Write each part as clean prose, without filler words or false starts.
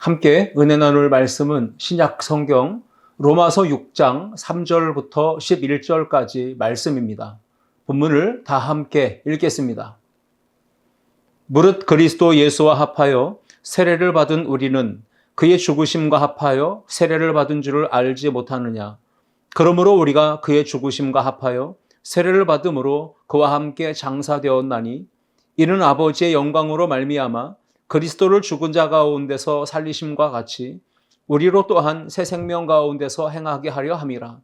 함께 은혜 나눌 말씀은 신약 성경 로마서 6장 3절부터 11절까지 말씀입니다. 본문을 다 함께 읽겠습니다. 무릇 그리스도 예수와 합하여 세례를 받은 우리는 그의 죽으심과 합하여 세례를 받은 줄을 알지 못하느냐. 그러므로 우리가 그의 죽으심과 합하여 세례를 받음으로 그와 함께 장사되었나니 이는 아버지의 영광으로 말미암아 그리스도를 죽은 자 가운데서 살리심과 같이 우리로 또한 새 생명 가운데서 행하게 하려 함이라.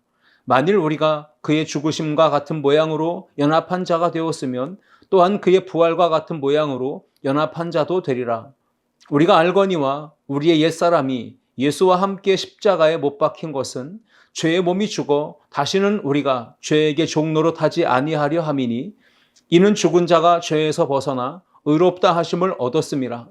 만일 우리가 그의 죽으심과 같은 모양으로 연합한 자가 되었으면 또한 그의 부활과 같은 모양으로 연합한 자도 되리라. 우리가 알거니와 우리의 옛사람이 예수와 함께 십자가에 못 박힌 것은 죄의 몸이 죽어 다시는 우리가 죄에게 종노릇하지 아니하려 함이니 이는 죽은 자가 죄에서 벗어나 의롭다 하심을 얻었음이라.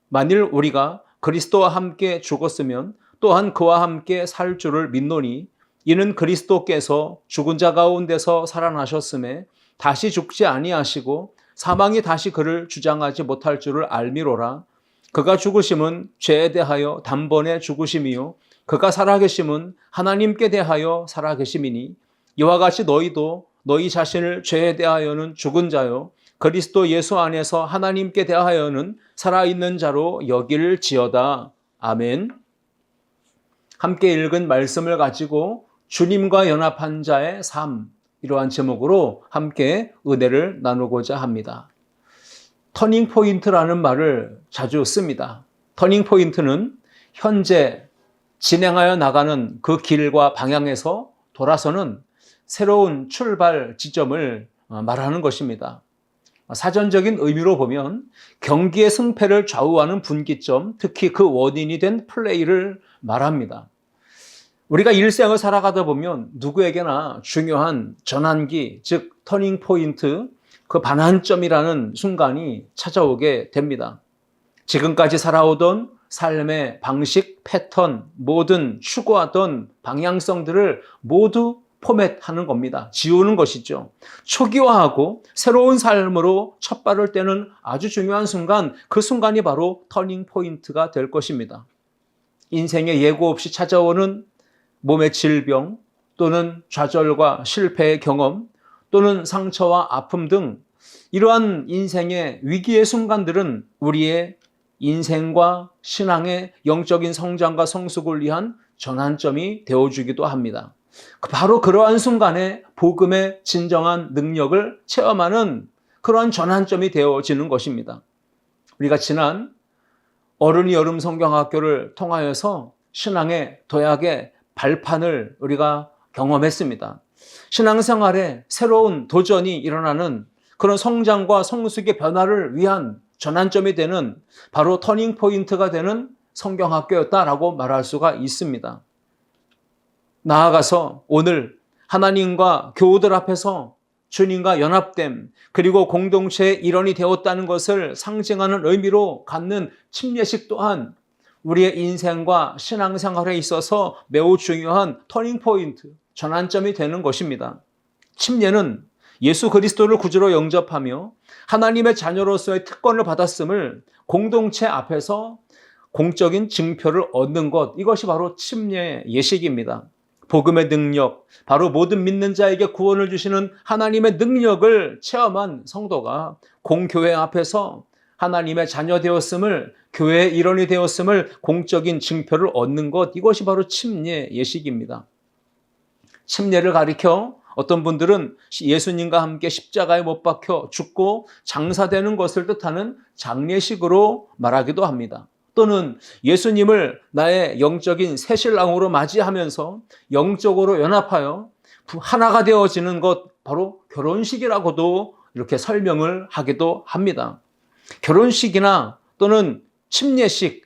만일 우리가 그리스도와 함께 죽었으면 또한 그와 함께 살 줄을 믿노니 이는 그리스도께서 죽은 자 가운데서 살아나셨음에 다시 죽지 아니하시고 사망이 다시 그를 주장하지 못할 줄을 알미로라. 그가 죽으심은 죄에 대하여 단번에 죽으심이요 그가 살아계심은 하나님께 대하여 살아계심이니 이와 같이 너희도 너희 자신을 죄에 대하여는 죽은 자요 그리스도 예수 안에서 하나님께 대하여는 살아있는 자로 여길지어다. 아멘. 함께 읽은 말씀을 가지고 주님과 연합한 자의 삶, 이러한 제목으로 함께 은혜를 나누고자 합니다. 터닝포인트라는 말을 자주 씁니다. 터닝포인트는 현재 진행하여 나가는 그 길과 방향에서 돌아서는 새로운 출발 지점을 말하는 것입니다. 사전적인 의미로 보면 경기의 승패를 좌우하는 분기점, 특히 그 원인이 된 플레이를 말합니다. 우리가 일생을 살아가다 보면 누구에게나 중요한 전환기, 즉 터닝 포인트, 그 반환점이라는 순간이 찾아오게 됩니다. 지금까지 살아오던 삶의 방식, 패턴, 모든 추구하던 방향성들을 모두 포맷하는 겁니다. 지우는 것이죠. 초기화하고 새로운 삶으로 첫 발을 떼는 아주 중요한 순간, 그 순간이 바로 터닝 포인트가 될 것입니다. 인생에 예고 없이 찾아오는 몸의 질병 또는 좌절과 실패의 경험 또는 상처와 아픔 등 이러한 인생의 위기의 순간들은 우리의 인생과 신앙의 영적인 성장과 성숙을 위한 전환점이 되어주기도 합니다. 바로 그러한 순간에 복음의 진정한 능력을 체험하는 그러한 전환점이 되어지는 것입니다. 우리가 지난 어른이 여름 성경학교를 통하여서 신앙의 도약의 발판을 우리가 경험했습니다. 신앙생활에 새로운 도전이 일어나는 그런 성장과 성숙의 변화를 위한 전환점이 되는 바로 터닝 포인트가 되는 성경학교였다라고 말할 수가 있습니다. 나아가서 오늘 하나님과 교우들 앞에서 주님과 연합됨 그리고 공동체의 일원이 되었다는 것을 상징하는 의미로 갖는 침례식 또한 우리의 인생과 신앙생활에 있어서 매우 중요한 터닝포인트, 전환점이 되는 것입니다. 침례는 예수 그리스도를 구주로 영접하며 하나님의 자녀로서의 특권을 받았음을 공동체 앞에서 공적인 증표를 얻는 것, 이것이 바로 침례 예식입니다. 복음의 능력, 바로 모든 믿는 자에게 구원을 주시는 하나님의 능력을 체험한 성도가 공교회 앞에서 하나님의 자녀 되었음을, 교회의 일원이 되었음을 공적인 증표를 얻는 것, 이것이 바로 침례 예식입니다. 침례를 가리켜 어떤 분들은 예수님과 함께 십자가에 못 박혀 죽고 장사되는 것을 뜻하는 장례식으로 말하기도 합니다. 또는 예수님을 나의 영적인 새신랑으로 맞이하면서 영적으로 연합하여 하나가 되어지는 것, 바로 결혼식이라고도 이렇게 설명을 하기도 합니다. 결혼식이나 또는 침례식,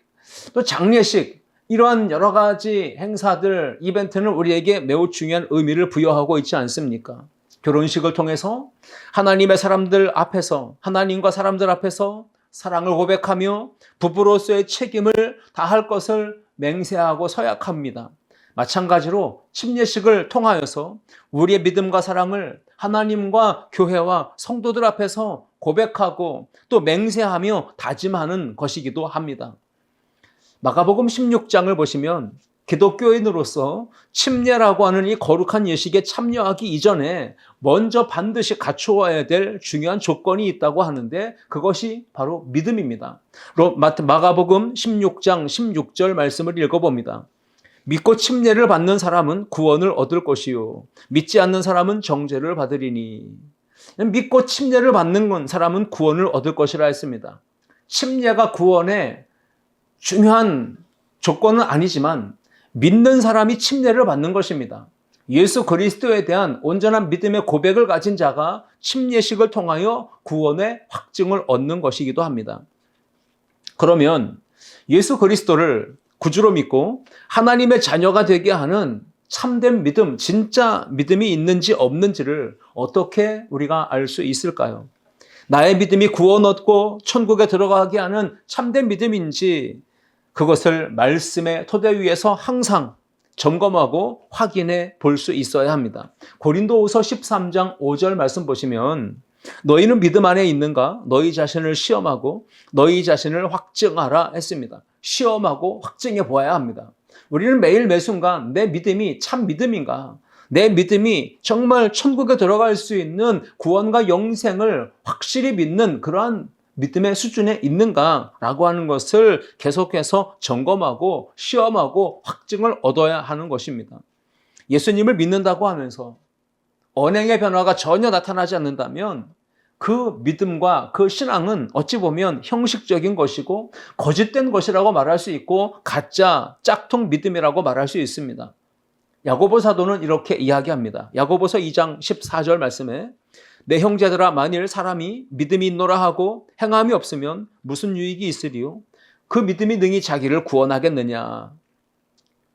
또 장례식, 이러한 여러 가지 행사들, 이벤트는 우리에게 매우 중요한 의미를 부여하고 있지 않습니까? 결혼식을 통해서 하나님의 사람들 앞에서, 하나님과 사람들 앞에서 사랑을 고백하며 부부로서의 책임을 다할 것을 맹세하고 서약합니다. 마찬가지로 침례식을 통하여서 우리의 믿음과 사랑을 하나님과 교회와 성도들 앞에서 고백하고 또 맹세하며 다짐하는 것이기도 합니다. 마가복음 16장을 보시면 기독교인으로서 침례라고 하는 이 거룩한 예식에 참여하기 이전에 먼저 반드시 갖추어야 될 중요한 조건이 있다고 하는데 그것이 바로 믿음입니다. 마가복음 16장 16절 말씀을 읽어봅니다. 믿고 침례를 받는 사람은 구원을 얻을 것이요 믿지 않는 사람은 정죄를 받으리니. 믿고 침례를 받는 사람은 구원을 얻을 것이라 했습니다. 침례가 구원의 중요한 조건은 아니지만 믿는 사람이 침례를 받는 것입니다. 예수 그리스도에 대한 온전한 믿음의 고백을 가진 자가 침례식을 통하여 구원의 확증을 얻는 것이기도 합니다. 그러면 예수 그리스도를 구주로 믿고 하나님의 자녀가 되게 하는 참된 믿음, 진짜 믿음이 있는지 없는지를 어떻게 우리가 알 수 있을까요? 나의 믿음이 구원 얻고 천국에 들어가게 하는 참된 믿음인지 그것을 말씀의 토대 위에서 항상 점검하고 확인해 볼 수 있어야 합니다. 고린도후서 13장 5절 말씀 보시면 너희는 믿음 안에 있는가? 너희 자신을 시험하고 너희 자신을 확증하라 했습니다. 시험하고 확증해 보아야 합니다. 우리는 매일 매순간 내 믿음이 참 믿음인가? 내 믿음이 정말 천국에 들어갈 수 있는 구원과 영생을 확실히 믿는 그러한 믿음의 수준에 있는가라고 하는 것을 계속해서 점검하고 시험하고 확증을 얻어야 하는 것입니다. 예수님을 믿는다고 하면서 언행의 변화가 전혀 나타나지 않는다면 그 믿음과 그 신앙은 어찌 보면 형식적인 것이고 거짓된 것이라고 말할 수 있고 가짜 짝퉁 믿음이라고 말할 수 있습니다. 야고보 사도는 이렇게 이야기합니다. 야고보서 2장 14절 말씀에 내 형제들아 만일 사람이 믿음이 있노라 하고 행함이 없으면 무슨 유익이 있으리요? 그 믿음이 능히 자기를 구원하겠느냐?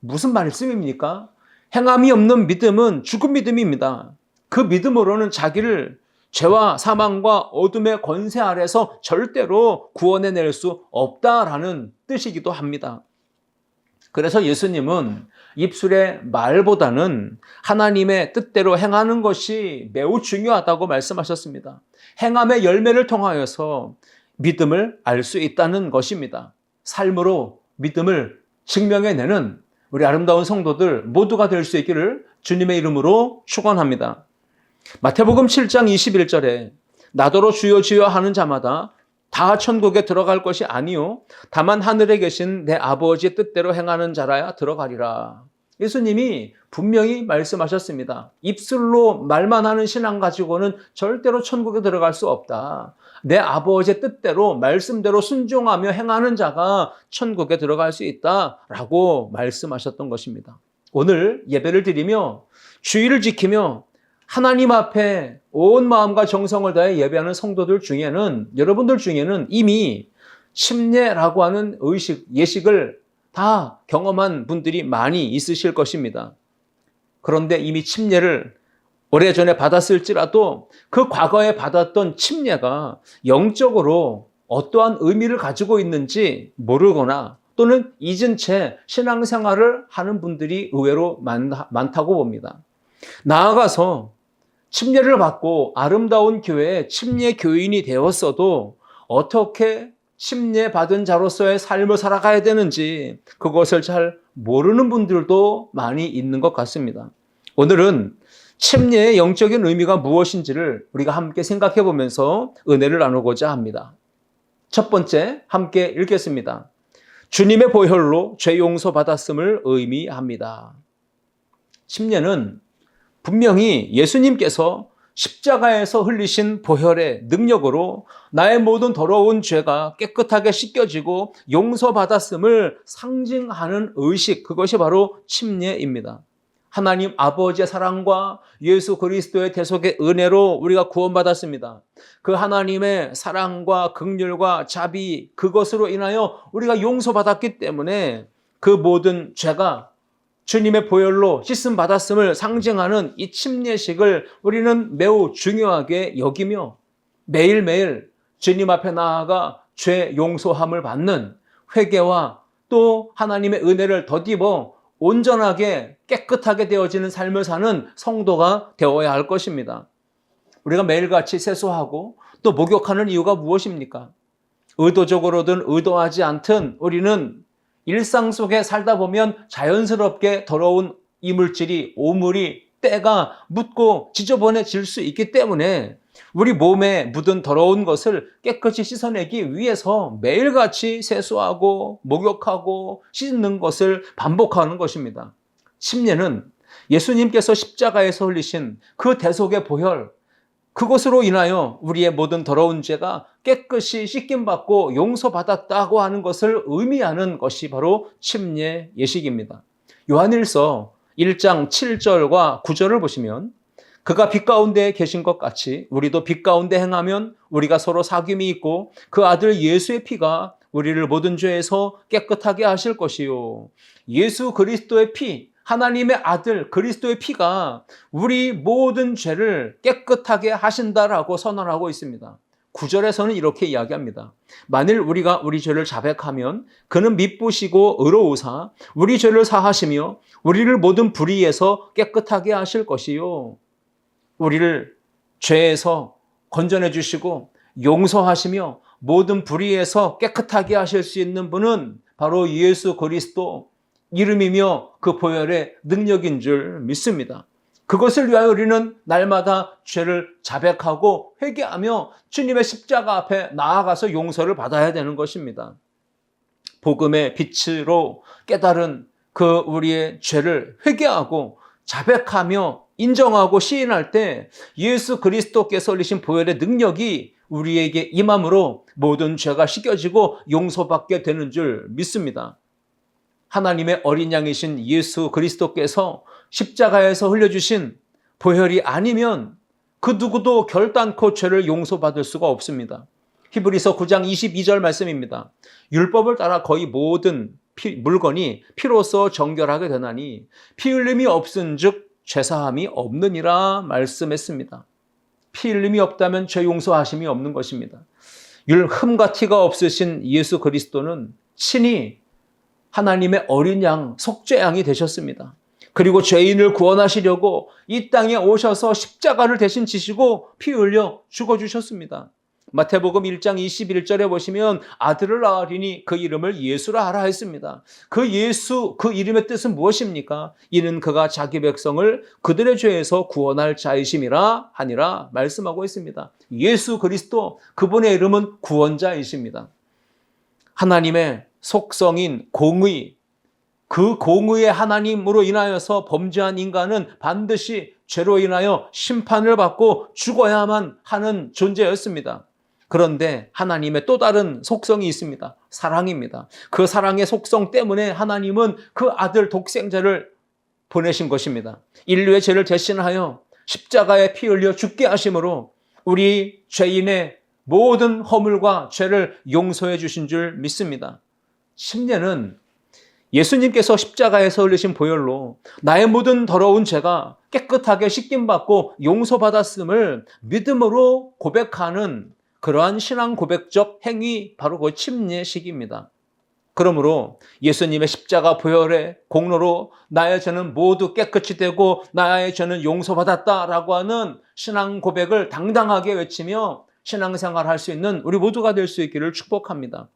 무슨 말씀입니까? 행함이 없는 믿음은 죽은 믿음입니다. 그 믿음으로는 자기를 죄와 사망과 어둠의 권세 아래서 절대로 구원해낼 수 없다라는 뜻이기도 합니다. 그래서 예수님은 입술의 말보다는 하나님의 뜻대로 행하는 것이 매우 중요하다고 말씀하셨습니다. 행함의 열매를 통하여서 믿음을 알 수 있다는 것입니다. 삶으로 믿음을 증명해내는 우리 아름다운 성도들 모두가 될 수 있기를 주님의 이름으로 축원합니다. 마태복음 7장 21절에 나더러 주여 주여 하는 자마다 다 천국에 들어갈 것이 아니요 다만 하늘에 계신 내 아버지의 뜻대로 행하는 자라야 들어가리라. 예수님이 분명히 말씀하셨습니다. 입술로 말만 하는 신앙 가지고는 절대로 천국에 들어갈 수 없다. 내 아버지의 뜻대로 말씀대로 순종하며 행하는 자가 천국에 들어갈 수 있다라고 말씀하셨던 것입니다. 오늘 예배를 드리며 주의를 지키며 하나님 앞에 온 마음과 정성을 다해 예배하는 성도들 중에는 여러분들 중에는 이미 침례라고 하는 예식을 다 경험한 분들이 많이 있으실 것입니다. 그런데 이미 침례를 오래전에 받았을지라도 그 과거에 받았던 침례가 영적으로 어떠한 의미를 가지고 있는지 모르거나 또는 잊은 채 신앙생활을 하는 분들이 의외로 많다고 봅니다. 나아가서 침례를 받고 아름다운 교회에 침례 교인이 되었어도 어떻게 침례 받은 자로서의 삶을 살아가야 되는지 그것을 잘 모르는 분들도 많이 있는 것 같습니다. 오늘은 침례의 영적인 의미가 무엇인지를 우리가 함께 생각해 보면서 은혜를 나누고자 합니다. 첫 번째 함께 읽겠습니다. 주님의 보혈로 죄 용서 받았음을 의미합니다. 침례는 분명히 예수님께서 십자가에서 흘리신 보혈의 능력으로 나의 모든 더러운 죄가 깨끗하게 씻겨지고 용서받았음을 상징하는 의식, 그것이 바로 침례입니다. 하나님 아버지의 사랑과 예수 그리스도의 대속의 은혜로 우리가 구원받았습니다. 그 하나님의 사랑과 긍휼과 자비, 그것으로 인하여 우리가 용서받았기 때문에 그 모든 죄가 주님의 보혈로 씻음 받았음을 상징하는 이 침례식을 우리는 매우 중요하게 여기며 매일매일 주님 앞에 나아가 죄 용서함을 받는 회개와 또 하나님의 은혜를 덧입어 온전하게 깨끗하게 되어지는 삶을 사는 성도가 되어야 할 것입니다. 우리가 매일같이 세수하고 또 목욕하는 이유가 무엇입니까? 의도적으로든 의도하지 않든 우리는 일상 속에 살다 보면 자연스럽게 더러운 이물질이, 오물이, 때가 묻고 지저분해질 수 있기 때문에 우리 몸에 묻은 더러운 것을 깨끗이 씻어내기 위해서 매일같이 세수하고 목욕하고 씻는 것을 반복하는 것입니다. 침례는 예수님께서 십자가에서 흘리신 그 대속의 보혈, 그것으로 인하여 우리의 모든 더러운 죄가 깨끗이 씻김받고 용서받았다고 하는 것을 의미하는 것이 바로 침례 예식입니다. 요한일서 1장 7절과 9절을 보시면 그가 빛 가운데 계신 것 같이 우리도 빛 가운데 행하면 우리가 서로 사귐이 있고 그 아들 예수의 피가 우리를 모든 죄에서 깨끗하게 하실 것이요. 예수 그리스도의 피, 하나님의 아들 그리스도의 피가 우리 모든 죄를 깨끗하게 하신다라고 선언하고 있습니다. 9절에서는 이렇게 이야기합니다. 만일 우리가 우리 죄를 자백하면 그는 미쁘시고 의로우사 우리 죄를 사하시며 우리를 모든 불의에서 깨끗하게 하실 것이요. 우리를 죄에서 건져내 주시고 용서하시며 모든 불의에서 깨끗하게 하실 수 있는 분은 바로 예수 그리스도 이름이며 그 보혈의 능력인 줄 믿습니다. 그것을 위하여 우리는 날마다 죄를 자백하고 회개하며 주님의 십자가 앞에 나아가서 용서를 받아야 되는 것입니다. 복음의 빛으로 깨달은 그 우리의 죄를 회개하고 자백하며 인정하고 시인할 때 예수 그리스도께서 흘리신 보혈의 능력이 우리에게 임함으로 모든 죄가 씻겨지고 용서받게 되는 줄 믿습니다. 하나님의 어린 양이신 예수 그리스도께서 십자가에서 흘려주신 보혈이 아니면 그 누구도 결단코 죄를 용서받을 수가 없습니다. 히브리서 9장 22절 말씀입니다. 율법을 따라 거의 모든 물건이 피로써 정결하게 되나니 피 흘림이 없은즉 죄사함이 없느니라 말씀했습니다. 피 흘림이 없다면 죄 용서하심이 없는 것입니다. 흠과 티가 없으신 예수 그리스도는 친히 하나님의 어린 양, 속죄양이 되셨습니다. 그리고 죄인을 구원하시려고 이 땅에 오셔서 십자가를 대신 지시고 피 흘려 죽어주셨습니다. 마태복음 1장 21절에 보시면 아들을 낳으리니 그 이름을 예수라 하라 했습니다. 그 예수, 그 이름의 뜻은 무엇입니까? 이는 그가 자기 백성을 그들의 죄에서 구원할 자이심이라 하니라 말씀하고 있습니다. 예수 그리스도, 그분의 이름은 구원자이십니다. 하나님의 속성인 공의, 그 공의의 하나님으로 인하여서 범죄한 인간은 반드시 죄로 인하여 심판을 받고 죽어야만 하는 존재였습니다. 그런데 하나님의 또 다른 속성이 있습니다. 사랑입니다. 그 사랑의 속성 때문에 하나님은 그 아들 독생자를 보내신 것입니다. 인류의 죄를 대신하여 십자가에 피 흘려 죽게 하심으로 우리 죄인의 모든 허물과 죄를 용서해 주신 줄 믿습니다. 침례는 예수님께서 십자가에서 흘리신 보혈로 나의 모든 더러운 죄가 깨끗하게 씻김받고 용서받았음을 믿음으로 고백하는 그러한 신앙 고백적 행위, 바로 그 침례식입니다. 그러므로 예수님의 십자가 보혈의 공로로 나의 죄는 모두 깨끗이 되고 나의 죄는 용서받았다라고 하는 신앙 고백을 당당하게 외치며 신앙생활 할 수 있는 우리 모두가 될 수 있기를 축복합니다.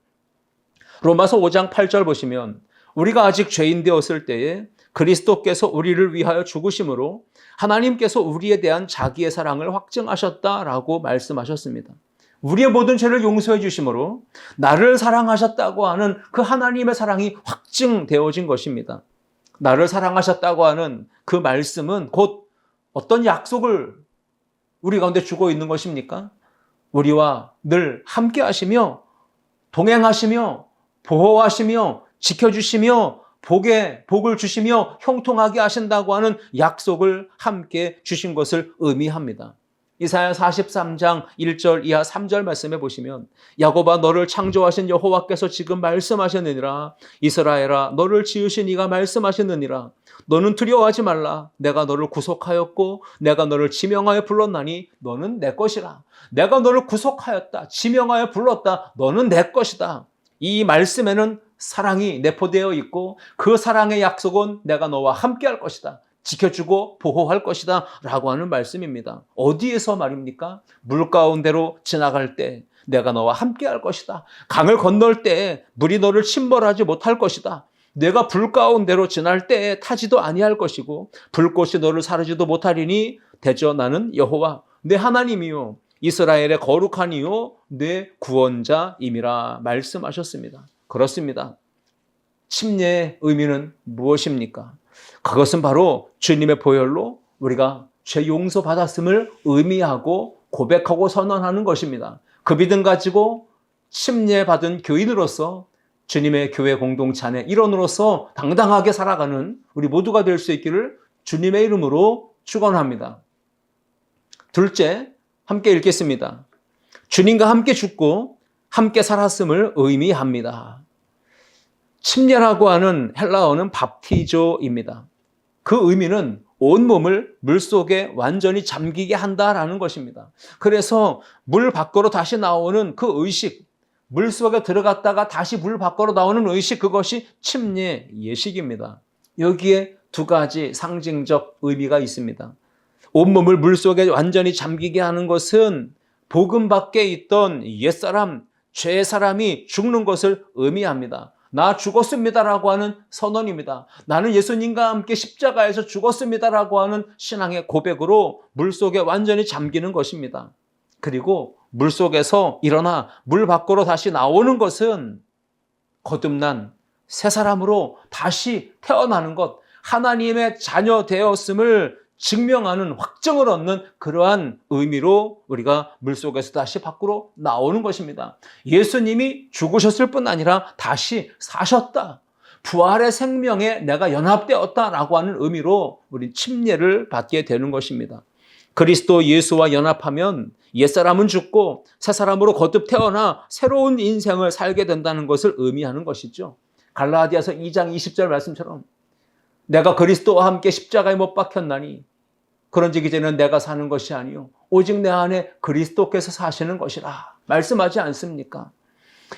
로마서 5장 8절 보시면 우리가 아직 죄인 되었을 때에 그리스도께서 우리를 위하여 죽으심으로 하나님께서 우리에 대한 자기의 사랑을 확증하셨다라고 말씀하셨습니다. 우리의 모든 죄를 용서해 주심으로 나를 사랑하셨다고 하는 그 하나님의 사랑이 확증되어진 것입니다. 나를 사랑하셨다고 하는 그 말씀은 곧 어떤 약속을 우리 가운데 주고 있는 것입니까? 우리와 늘 함께 하시며 동행하시며 보호하시며 지켜주시며 복을 주시며 형통하게 하신다고 하는 약속을 함께 주신 것을 의미합니다. 이사야 43장 1절 이하 3절 말씀해 보시면 야곱아 너를 창조하신 여호와께서 지금 말씀하셨느니라. 이스라엘아 너를 지으신 이가 말씀하셨느니라. 너는 두려워하지 말라. 내가 너를 구속하였고 내가 너를 지명하여 불렀나니 너는 내 것이라. 내가 너를 구속하였다. 지명하여 불렀다. 너는 내 것이다. 이 말씀에는 사랑이 내포되어 있고 그 사랑의 약속은 내가 너와 함께 할 것이다. 지켜주고 보호할 것이다 라고 하는 말씀입니다. 어디에서 말입니까? 물 가운데로 지나갈 때 내가 너와 함께 할 것이다. 강을 건널 때 물이 너를 침몰하지 못할 것이다. 내가 불 가운데로 지날 때 타지도 아니할 것이고 불꽃이 너를 사르지도 못하리니 대저 나는 여호와 내 하나님이요 이스라엘의 거룩한 이요 내 구원자임이라 말씀하셨습니다. 그렇습니다. 침례의 의미는 무엇입니까? 그것은 바로 주님의 보혈로 우리가 죄 용서 받았음을 의미하고 고백하고 선언하는 것입니다. 그 믿음 가지고 침례 받은 교인으로서 주님의 교회 공동체 안의 일원으로서 당당하게 살아가는 우리 모두가 될 수 있기를 주님의 이름으로 축원합니다. 둘째, 함께 읽겠습니다. 주님과 함께 죽고 함께 살았음을 의미합니다. 침례라고 하는 헬라어는 밥티조입니다. 그 의미는 온몸을 물속에 완전히 잠기게 한다라는 것입니다. 그래서 물 밖으로 다시 나오는 그 의식, 물속에 들어갔다가 다시 물 밖으로 나오는 의식, 그것이 침례 예식입니다. 여기에 두 가지 상징적 의미가 있습니다. 온몸을 물속에 완전히 잠기게 하는 것은 복음 밖에 있던 옛사람, 죄의 사람이 죽는 것을 의미합니다. 나 죽었습니다라고 하는 선언입니다. 나는 예수님과 함께 십자가에서 죽었습니다라고 하는 신앙의 고백으로 물속에 완전히 잠기는 것입니다. 그리고 물속에서 일어나 물 밖으로 다시 나오는 것은 거듭난 새 사람으로 다시 태어나는 것, 하나님의 자녀 되었음을 증명하는 확정을 얻는 그러한 의미로 우리가 물속에서 다시 밖으로 나오는 것입니다. 예수님이 죽으셨을 뿐 아니라 다시 사셨다. 부활의 생명에 내가 연합되었다라고 하는 의미로 우리 침례를 받게 되는 것입니다. 그리스도 예수와 연합하면 옛사람은 죽고 새 사람으로 거듭 태어나 새로운 인생을 살게 된다는 것을 의미하는 것이죠. 갈라디아서 2장 20절 말씀처럼 내가 그리스도와 함께 십자가에 못 박혔나니 그런즉 이제는 내가 사는 것이 아니요 오직 내 안에 그리스도께서 사시는 것이라 말씀하지 않습니까?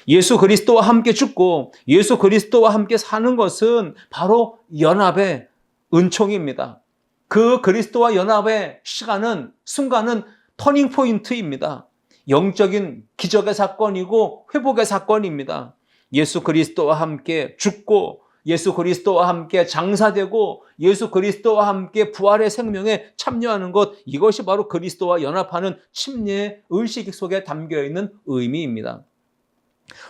예수 그리스도와 함께 죽고 예수 그리스도와 함께 사는 것은 바로 연합의 은총입니다. 그 그리스도와 연합의 시간은, 순간은 터닝 포인트입니다. 영적인 기적의 사건이고 회복의 사건입니다. 예수 그리스도와 함께 죽고 예수 그리스도와 함께 장사되고 예수 그리스도와 함께 부활의 생명에 참여하는 것, 이것이 바로 그리스도와 연합하는 침례의 의식 속에 담겨있는 의미입니다.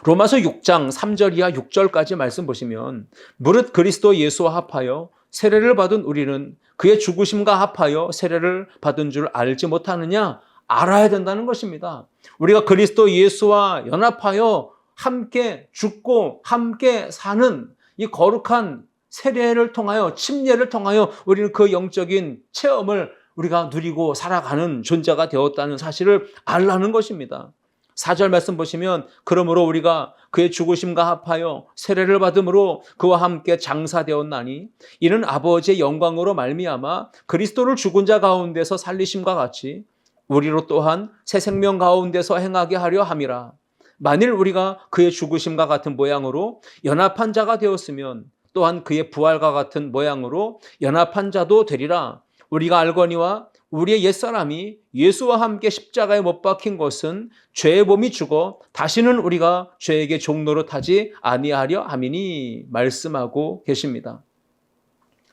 로마서 6장 3절 이하 6절까지 말씀 보시면 무릇 그리스도 예수와 합하여 세례를 받은 우리는 그의 죽으심과 합하여 세례를 받은 줄 알지 못하느냐? 알아야 된다는 것입니다. 우리가 그리스도 예수와 연합하여 함께 죽고 함께 사는 이 거룩한 세례를 통하여 침례를 통하여 우리는 그 영적인 체험을 우리가 누리고 살아가는 존재가 되었다는 사실을 알라는 것입니다. 4절 말씀 보시면 그러므로 우리가 그의 죽으심과 합하여 세례를 받음으로 그와 함께 장사되었나니 이는 아버지의 영광으로 말미암아 그리스도를 죽은 자 가운데서 살리심과 같이 우리로 또한 새 생명 가운데서 행하게 하려 함이라. 만일 우리가 그의 죽으심과 같은 모양으로 연합한 자가 되었으면 또한 그의 부활과 같은 모양으로 연합한 자도 되리라. 우리가 알거니와 우리의 옛사람이 예수와 함께 십자가에 못 박힌 것은 죄의 몸이 죽어 다시는 우리가 죄에게 종노릇하지 아니하려 함이니 말씀하고 계십니다.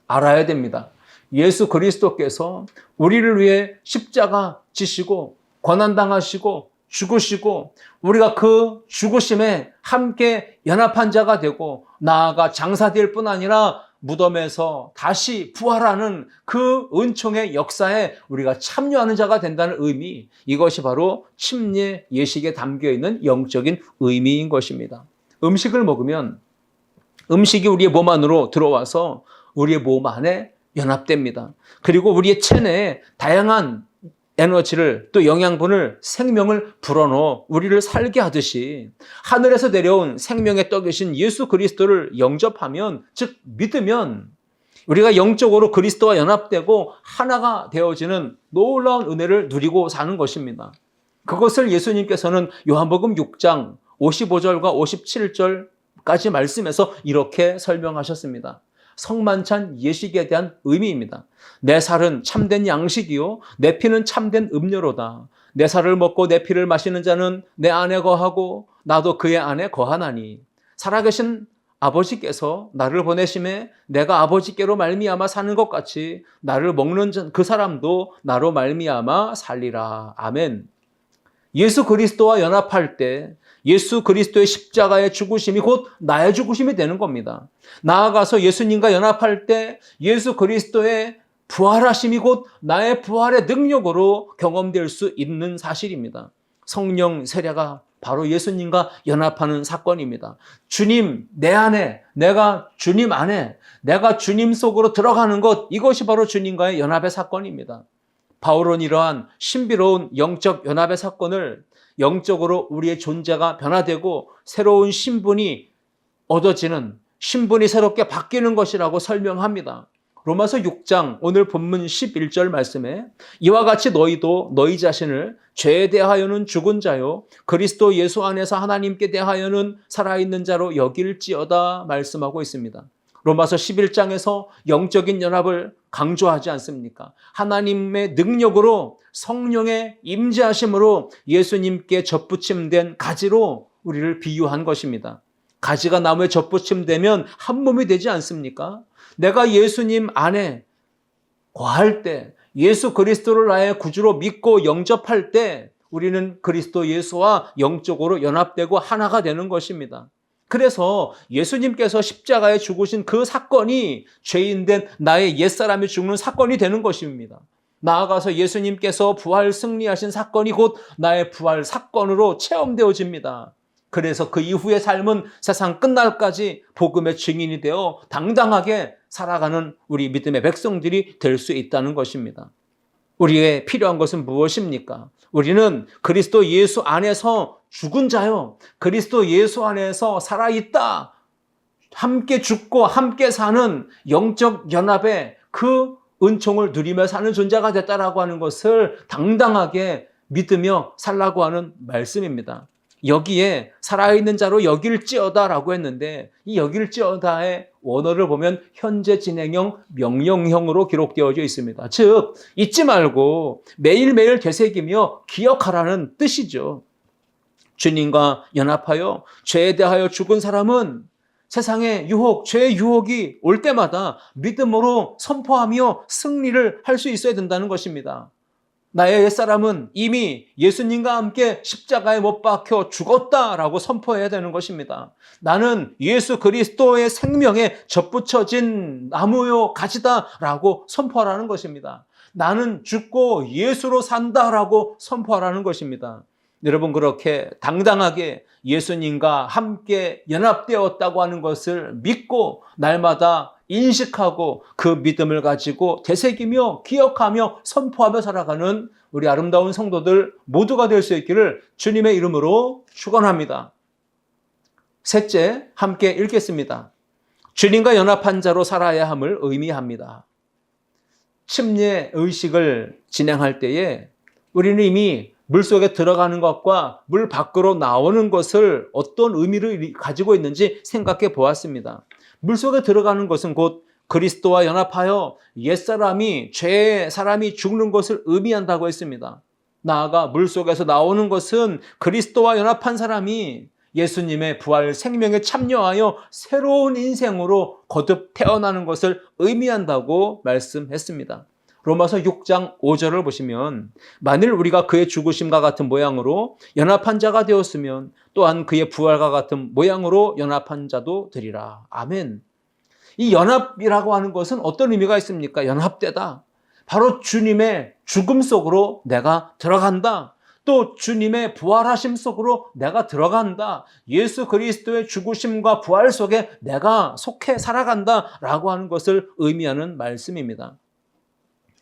알아야 됩니다. 예수 그리스도께서 우리를 위해 십자가 지시고 고난당하시고 죽으시고 우리가 그 죽으심에 함께 연합한 자가 되고 나아가 장사될 뿐 아니라 무덤에서 다시 부활하는 그 은총의 역사에 우리가 참여하는 자가 된다는 의미, 이것이 바로 침례 예식에 담겨있는 영적인 의미인 것입니다. 음식을 먹으면 음식이 우리의 몸 안으로 들어와서 우리의 몸 안에 연합됩니다. 그리고 우리의 체내에 다양한 에너지를 또 영양분을 생명을 불어넣어 우리를 살게 하듯이 하늘에서 내려온 생명의 떡이신 예수 그리스도를 영접하면, 즉 믿으면 우리가 영적으로 그리스도와 연합되고 하나가 되어지는 놀라운 은혜를 누리고 사는 것입니다. 그것을 예수님께서는 요한복음 6장 55절과 57절까지 말씀에서 이렇게 설명하셨습니다. 성만찬 예식에 대한 의미입니다. 내 살은 참된 양식이요 내 피는 참된 음료로다. 내 살을 먹고 내 피를 마시는 자는 내 안에 거하고 나도 그의 안에 거하나니 살아계신 아버지께서 나를 보내심에 내가 아버지께로 말미암아 사는 것 같이 나를 먹는 그 사람도 나로 말미암아 살리라. 아멘. 예수 그리스도와 연합할 때 예수 그리스도의 십자가의 죽으심이 곧 나의 죽으심이 되는 겁니다. 나아가서 예수님과 연합할 때 예수 그리스도의 부활하심이 곧 나의 부활의 능력으로 경험될 수 있는 사실입니다. 성령 세례가 바로 예수님과 연합하는 사건입니다. 주님 내 안에, 내가 주님 안에, 내가 주님 속으로 들어가는 것, 이것이 바로 주님과의 연합의 사건입니다. 바울은 이러한 신비로운 영적 연합의 사건을 영적으로 우리의 존재가 변화되고 새로운 신분이 얻어지는, 신분이 새롭게 바뀌는 것이라고 설명합니다. 로마서 6장 오늘 본문 11절 말씀에 이와 같이 너희도 너희 자신을 죄에 대하여는 죽은 자요 그리스도 예수 안에서 하나님께 대하여는 살아있는 자로 여길지어다 말씀하고 있습니다. 로마서 11장에서 영적인 연합을 강조하지 않습니까? 하나님의 능력으로 성령의 임재하심으로 예수님께 접붙임된 가지로 우리를 비유한 것입니다. 가지가 나무에 접붙임되면 한 몸이 되지 않습니까? 내가 예수님 안에 거할 때, 예수 그리스도를 나의 구주로 믿고 영접할 때 우리는 그리스도 예수와 영적으로 연합되고 하나가 되는 것입니다. 그래서 예수님께서 십자가에 죽으신 그 사건이 죄인된 나의 옛사람이 죽는 사건이 되는 것입니다. 나아가서 예수님께서 부활 승리하신 사건이 곧 나의 부활 사건으로 체험되어집니다. 그래서 그 이후의 삶은 세상 끝날까지 복음의 증인이 되어 당당하게 살아가는 우리 믿음의 백성들이 될 수 있다는 것입니다. 우리에게 필요한 것은 무엇입니까? 우리는 그리스도 예수 안에서 죽은 자요, 그리스도 예수 안에서 살아있다, 함께 죽고 함께 사는 영적 연합의 그 은총을 누리며 사는 존재가 됐다라고 하는 것을 당당하게 믿으며 살라고 하는 말씀입니다. 여기에 살아있는 자로 여길지어다라고 했는데 이 여길지어다의 원어를 보면 현재 진행형 명령형으로 기록되어져 있습니다. 즉 잊지 말고 매일매일 되새기며 기억하라는 뜻이죠. 주님과 연합하여 죄에 대하여 죽은 사람은 세상의 유혹, 죄의 유혹이 올 때마다 믿음으로 선포하며 승리를 할 수 있어야 된다는 것입니다. 나의 옛사람은 이미 예수님과 함께 십자가에 못 박혀 죽었다라고 선포해야 되는 것입니다. 나는 예수 그리스도의 생명에 접붙여진 나무요 가지다라고 선포하라는 것입니다. 나는 죽고 예수로 산다라고 선포하라는 것입니다. 여러분 그렇게 당당하게 예수님과 함께 연합되었다고 하는 것을 믿고 날마다 인식하고 그 믿음을 가지고 되새기며 기억하며 선포하며 살아가는 우리 아름다운 성도들 모두가 될 수 있기를 주님의 이름으로 축원합니다. 셋째, 함께 읽겠습니다. 주님과 연합한 자로 살아야 함을 의미합니다. 침례 의식을 진행할 때에 우리는 이미 물속에 들어가는 것과 물 밖으로 나오는 것을 어떤 의미를 가지고 있는지 생각해 보았습니다. 물속에 들어가는 것은 곧 그리스도와 연합하여 옛사람이, 죄의 사람이 죽는 것을 의미한다고 했습니다. 나아가 물속에서 나오는 것은 그리스도와 연합한 사람이 예수님의 부활 생명에 참여하여 새로운 인생으로 거듭 태어나는 것을 의미한다고 말씀했습니다. 로마서 6장 5절을 보시면 만일 우리가 그의 죽으심과 같은 모양으로 연합한 자가 되었으면 또한 그의 부활과 같은 모양으로 연합한 자도 되리라. 아멘. 이 연합이라고 하는 것은 어떤 의미가 있습니까? 연합되다. 바로 주님의 죽음 속으로 내가 들어간다. 또 주님의 부활하심 속으로 내가 들어간다. 예수 그리스도의 죽으심과 부활 속에 내가 속해 살아간다라고 하는 것을 의미하는 말씀입니다.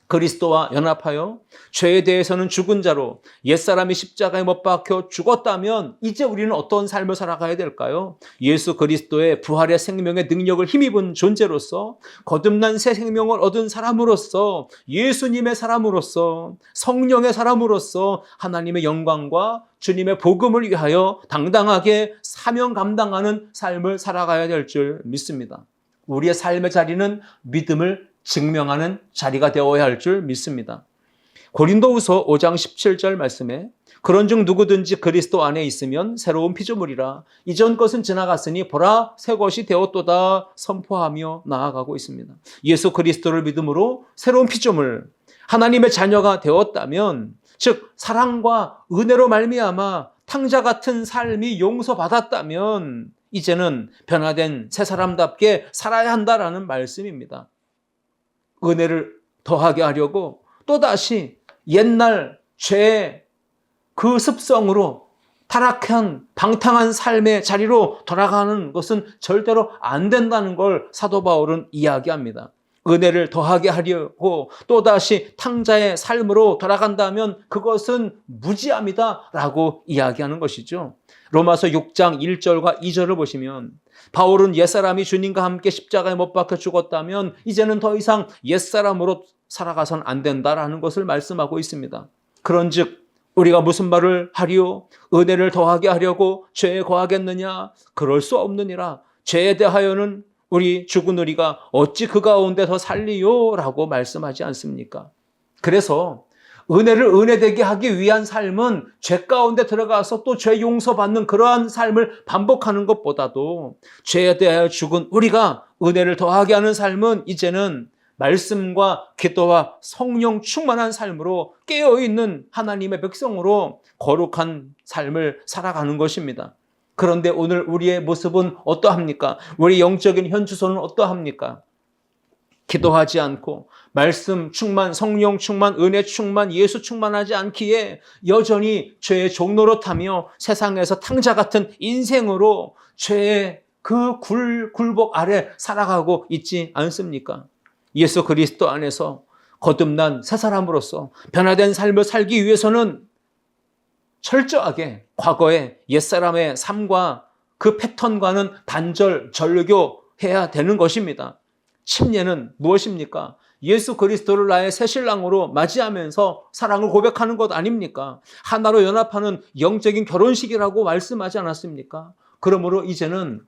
그리스도와 연합하여 죄에 대해서는 죽은 자로 옛사람이 십자가에 못 박혀 죽었다면 이제 우리는 어떤 삶을 살아가야 될까요? 예수 그리스도의 부활의 생명의 능력을 힘입은 존재로서 거듭난 새 생명을 얻은 사람으로서 예수님의 사람으로서 성령의 사람으로서 하나님의 영광과 주님의 복음을 위하여 당당하게 사명 감당하는 삶을 살아가야 될 줄 믿습니다. 우리의 삶의 자리는 믿음을 증명하는 자리가 되어야 할 줄 믿습니다. 고린도후서 5장 17절 말씀에 그런즉 누구든지 그리스도 안에 있으면 새로운 피조물이라 이전 것은 지나갔으니 보라 새 것이 되었도다 선포하며 나아가고 있습니다. 예수 그리스도를 믿음으로 새로운 피조물, 하나님의 자녀가 되었다면, 즉 사랑과 은혜로 말미암아 탕자 같은 삶이 용서받았다면 이제는 변화된 새 사람답게 살아야 한다라는 말씀입니다. 은혜를 더하게 하려고 또다시 옛날 죄의 그 습성으로 타락한 방탕한 삶의 자리로 돌아가는 것은 절대로 안 된다는 걸 사도 바울은 이야기합니다. 은혜를 더하게 하려고 또다시 탕자의 삶으로 돌아간다면 그것은 무지함이다 라고 이야기하는 것이죠. 로마서 6장 1절과 2절을 보시면 바울은 옛사람이 주님과 함께 십자가에 못 박혀 죽었다면 이제는 더 이상 옛사람으로 살아가선 안 된다라는 것을 말씀하고 있습니다. 그런즉 우리가 무슨 말을 하리요? 은혜를 더하게 하려고 죄에 거하겠느냐? 그럴 수 없느니라. 죄에 대하여는 우리 죽은 우리가 어찌 그 가운데 더 살리요? 라고 말씀하지 않습니까? 그래서 은혜를 은혜되게 하기 위한 삶은 죄 가운데 들어가서 또 죄 용서받는 그러한 삶을 반복하는 것보다도 죄에 대하여 죽은 우리가 은혜를 더하게 하는 삶은 이제는 말씀과 기도와 성령 충만한 삶으로 깨어있는 하나님의 백성으로 거룩한 삶을 살아가는 것입니다. 그런데 오늘 우리의 모습은 어떠합니까? 우리 영적인 현주소는 어떠합니까? 기도하지 않고 말씀 충만, 성령 충만, 은혜 충만, 예수 충만하지 않기에 여전히 죄의 종노릇하며 세상에서 탕자 같은 인생으로 죄의 그 굴복 아래 살아가고 있지 않습니까? 예수 그리스도 안에서 거듭난 새 사람으로서 변화된 삶을 살기 위해서는 철저하게 과거의 옛사람의 삶과 그 패턴과는 단절, 절교해야 되는 것입니다. 침례는 무엇입니까? 예수 그리스도를 나의 새 신랑으로 맞이하면서 사랑을 고백하는 것 아닙니까? 하나로 연합하는 영적인 결혼식이라고 말씀하지 않았습니까? 그러므로 이제는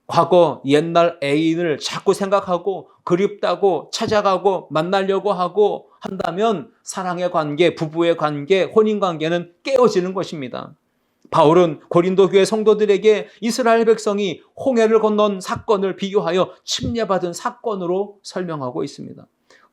과거 옛날 애인을 자꾸 생각하고 그립다고 찾아가고 만나려고 하고 한다면 사랑의 관계, 부부의 관계, 혼인 관계는 깨어지는 것입니다. 바울은 고린도 교회 성도들에게 이스라엘 백성이 홍해를 건넌 사건을 비교하여 침례받은 사건으로 설명하고 있습니다.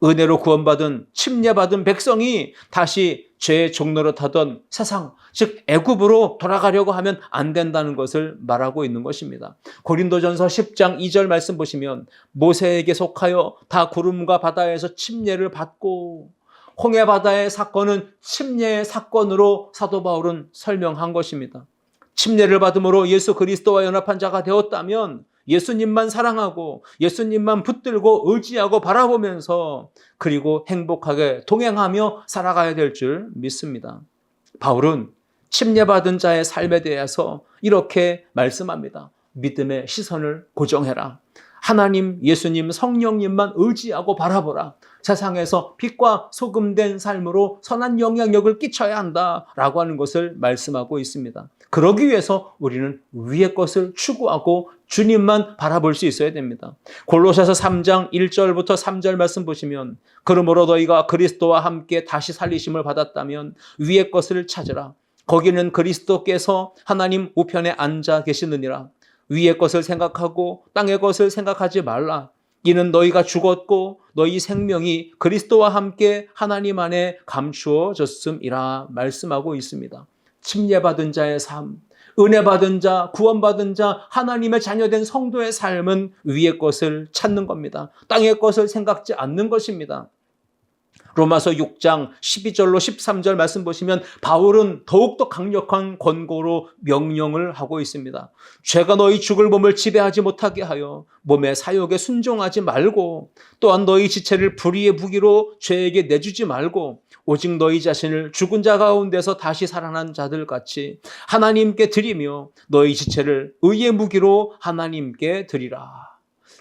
은혜로 구원받은 침례받은 백성이 다시 죄의 종노릇하던 세상, 즉 애굽으로 돌아가려고 하면 안 된다는 것을 말하고 있는 것입니다. 고린도전서 10장 2절 말씀 보시면 모세에게 속하여 다 구름과 바다에서 침례를 받고, 홍해 바다의 사건은 침례의 사건으로 사도 바울은 설명한 것입니다. 침례를 받음으로 예수 그리스도와 연합한 자가 되었다면 예수님만 사랑하고 예수님만 붙들고 의지하고 바라보면서 그리고 행복하게 동행하며 살아가야 될 줄 믿습니다. 바울은 침례받은 자의 삶에 대해서 이렇게 말씀합니다. 믿음의 시선을 고정해라. 하나님, 예수님, 성령님만 의지하고 바라보라. 세상에서 빛과 소금된 삶으로 선한 영향력을 끼쳐야 한다라고 하는 것을 말씀하고 있습니다. 그러기 위해서 우리는 위의 것을 추구하고 주님만 바라볼 수 있어야 됩니다. 골로새서 3장 1절부터 3절 말씀 보시면 그러므로 너희가 그리스도와 함께 다시 살리심을 받았다면 위의 것을 찾으라. 거기는 그리스도께서 하나님 우편에 앉아 계시느니라. 위의 것을 생각하고 땅의 것을 생각하지 말라. 이는 너희가 죽었고 너희 생명이 그리스도와 함께 하나님 안에 감추어졌음이라 말씀하고 있습니다. 침례받은 자의 삶, 은혜 받은 자, 구원받은 자, 하나님의 자녀된 성도의 삶은 위의 것을 찾는 겁니다. 땅의 것을 생각지 않는 것입니다. 로마서 6장 12절로 13절 말씀 보시면 바울은 더욱더 강력한 권고로 명령을 하고 있습니다. 죄가 너희 죽을 몸을 지배하지 못하게 하여 몸의 사욕에 순종하지 말고 또한 너희 지체를 불의의 무기로 죄에게 내주지 말고 오직 너희 자신을 죽은 자 가운데서 다시 살아난 자들 같이 하나님께 드리며 너희 지체를 의의 무기로 하나님께 드리라.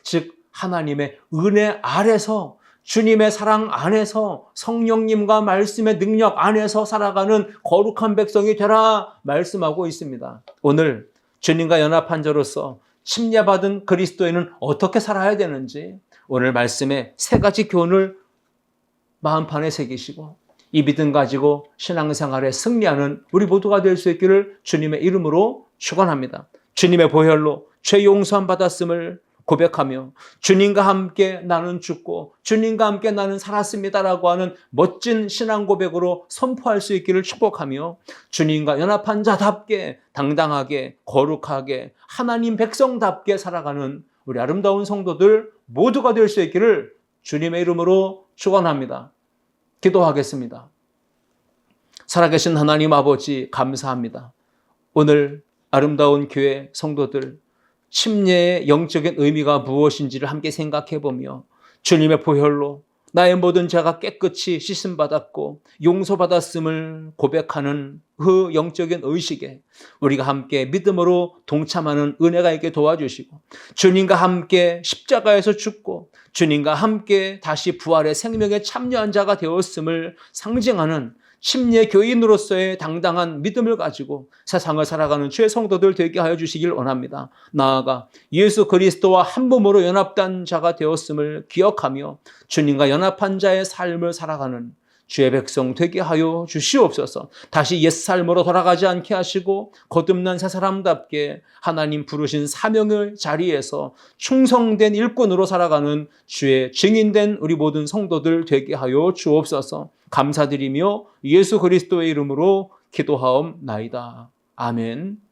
즉 하나님의 은혜 아래서 주님의 사랑 안에서 성령님과 말씀의 능력 안에서 살아가는 거룩한 백성이 되라 말씀하고 있습니다. 오늘 주님과 연합한 자로서 침례받은 그리스도인은 어떻게 살아야 되는지 오늘 말씀에 세 가지 교훈을 마음판에 새기시고 이 믿음 가지고 신앙생활에 승리하는 우리 모두가 될 수 있기를 주님의 이름으로 축원합니다. 주님의 보혈로 죄 용서함 받았음을 고백하며 주님과 함께 나는 죽고 주님과 함께 나는 살았습니다라고 하는 멋진 신앙 고백으로 선포할 수 있기를 축복하며 주님과 연합한 자답게 당당하게 거룩하게 하나님 백성답게 살아가는 우리 아름다운 성도들 모두가 될 수 있기를 주님의 이름으로 축원합니다. 기도하겠습니다. 살아계신 하나님 아버지 감사합니다. 오늘 아름다운 교회 성도들 침례의 영적인 의미가 무엇인지를 함께 생각해 보며 주님의 보혈로 나의 모든 죄가 깨끗이 씻음받았고 용서받았음을 고백하는 그 영적인 의식에 우리가 함께 믿음으로 동참하는 은혜가 있게 도와주시고 주님과 함께 십자가에서 죽고 주님과 함께 다시 부활의 생명에 참여한 자가 되었음을 상징하는 침례 교인으로서의 당당한 믿음을 가지고 세상을 살아가는 주의 성도들 되게 하여 주시길 원합니다. 나아가 예수 그리스도와 한 몸으로 연합된 자가 되었음을 기억하며 주님과 연합한 자의 삶을 살아가는 주의 백성 되게 하여 주시옵소서. 다시 옛삶으로 돌아가지 않게 하시고 거듭난 새 사람답게 하나님 부르신 사명의 자리에서 충성된 일꾼으로 살아가는 주의 증인된 우리 모든 성도들 되게 하여 주옵소서. 감사드리며 예수 그리스도의 이름으로 기도하옵나이다. 아멘.